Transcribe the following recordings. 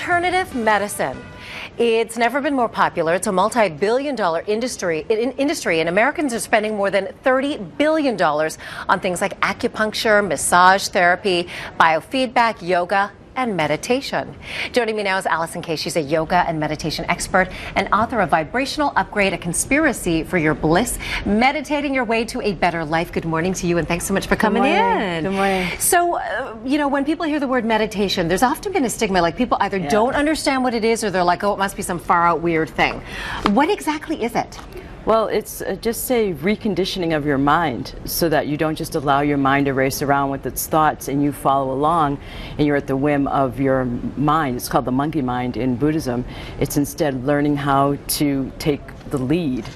Alternative medicine. It's never been more popular. It's a multi-billion-dollar industry, and Americans are spending more than $30 billion on things like acupuncture, massage therapy, biofeedback, yoga, and meditation. Joining me now is Alison J Kay. She's a yoga and meditation expert and author of Vibrational Upgrade, A Conspiracy for Your Bliss, Meditating Your Way to a Better Life. Good morning to you, and thanks so much for coming in. Good morning. So, when people hear the word meditation, there's often been a stigma, like people either don't understand what it is or they're like, oh, it must be some far out weird thing. What exactly is it? Well, it's just a reconditioning of your mind so that you don't just allow your mind to race around with its thoughts and you follow along and you're at the whim of your mind. It's called the monkey mind in Buddhism. It's instead learning how to take the lead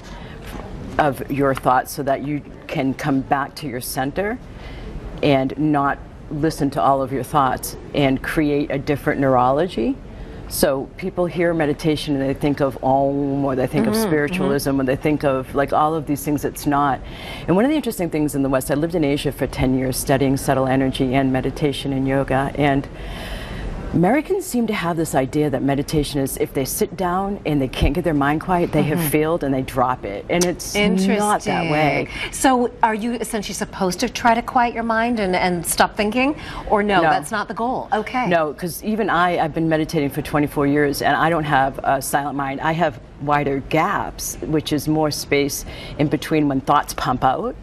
of your thoughts so that you can come back to your center and not listen to all of your thoughts and create a different neurology. So people hear meditation and they think of Om, or they think of spiritualism, or they think of like all of these things. It's not. And one of the interesting things in the West, I lived in Asia for 10 years studying subtle energy and meditation and yoga, and Americans seem to have this idea that meditation is if they sit down and they can't get their mind quiet, they have failed and they drop it. And it's not that way. So are you essentially supposed to try to quiet your mind and stop thinking? Or no, that's not the goal? Okay. No, because even I've been meditating for 24 years and I don't have a silent mind. I have wider gaps, which is more space in between when thoughts pump out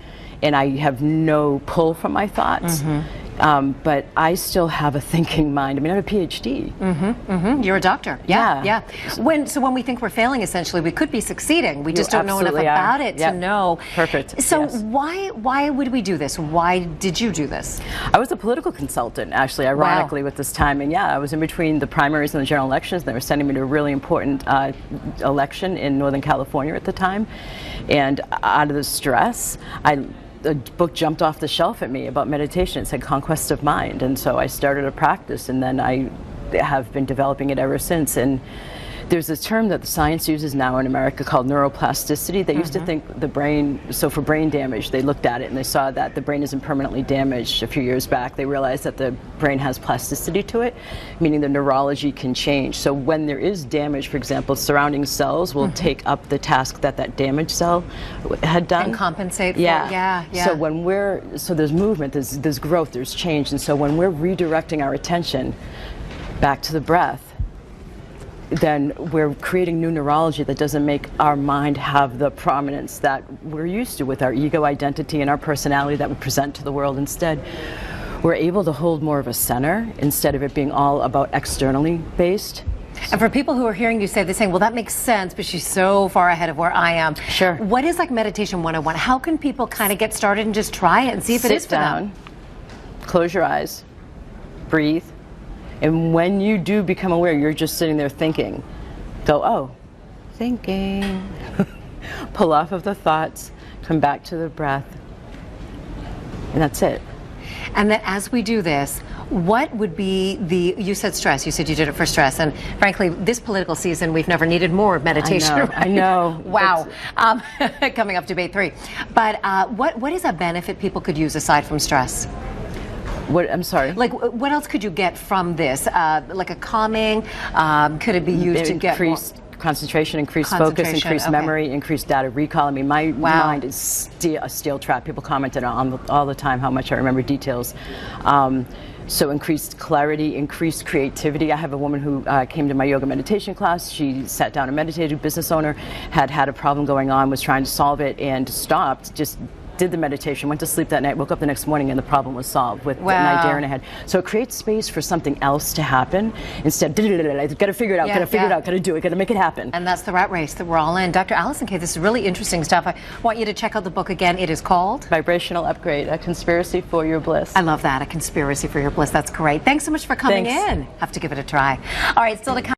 and I have no pull from my thoughts. But I still have a thinking mind. I mean, I have a PhD. You're a doctor. Yeah. When we think we're failing, essentially, we could be succeeding. We just don't know enough about it to know. Perfect. So why would we do this? Why did you do this? I was a political consultant, actually, ironically, with this time. And I was in between the primaries and the general elections. They were sending me to a really important election in Northern California at the time. And out of the stress, a book jumped off the shelf at me about meditation. It said Conquest of Mind, and so I started a practice, and then I have been developing it ever since. And there's a term that the science uses now in America called neuroplasticity. They used to think the brain, so for brain damage, they looked at it and they saw that the brain isn't permanently damaged. A few years back, they realized that the brain has plasticity to it, meaning the neurology can change. So when there is damage, for example, surrounding cells will take up the task that that damaged cell had done. And compensate for it. So there's movement, there's growth, there's change. And so when we're redirecting our attention back to the breath, then we're creating new neurology that doesn't make our mind have the prominence that we're used to with our ego identity and our personality that we present to the world. Instead, we're able to hold more of a center instead of it being all about externally based. And for people who are hearing you say, they're saying, well, that makes sense, but she's so far ahead of where I am. Sure. What is like meditation 101? How can people kind of get started and just try it and see if it is for them? Close your eyes, breathe. And when you do become aware, you're just sitting there thinking. Go, oh, thinking. Pull off of the thoughts, come back to the breath, and that's it. And then as we do this, what would be you said stress, you said you did it for stress, and frankly, this political season, we've never needed more meditation. I know. Wow. Coming up debate 3. But what is a benefit people could use aside from stress? What, I'm sorry? Like, what else could you get from this? Like a calming? Could it be used to get increased concentration, increased focus, increased memory, increased data recall? I mean, my mind is a steel trap. People commented on all the time how much I remember details. So increased clarity, increased creativity. I have a woman who came to my yoga meditation class. She sat down and meditated, business owner, had a problem going on, was trying to solve it and stopped, just did the meditation, went to sleep that night, woke up the next morning, and the problem was solved with an idea in her head. So it creates space for something else to happen instead. I've got to figure it out, got to figure it out, got to do it, got to make it happen. And that's the rat race that we're all in. Dr. Alison J Kay, this is really interesting stuff. I want you to check out the book again. It is called Vibrational Upgrade, A Conspiracy for Your Bliss. I love that, A Conspiracy for Your Bliss. That's great. Thanks so much for coming in. Have to give it a try. All right, still to come.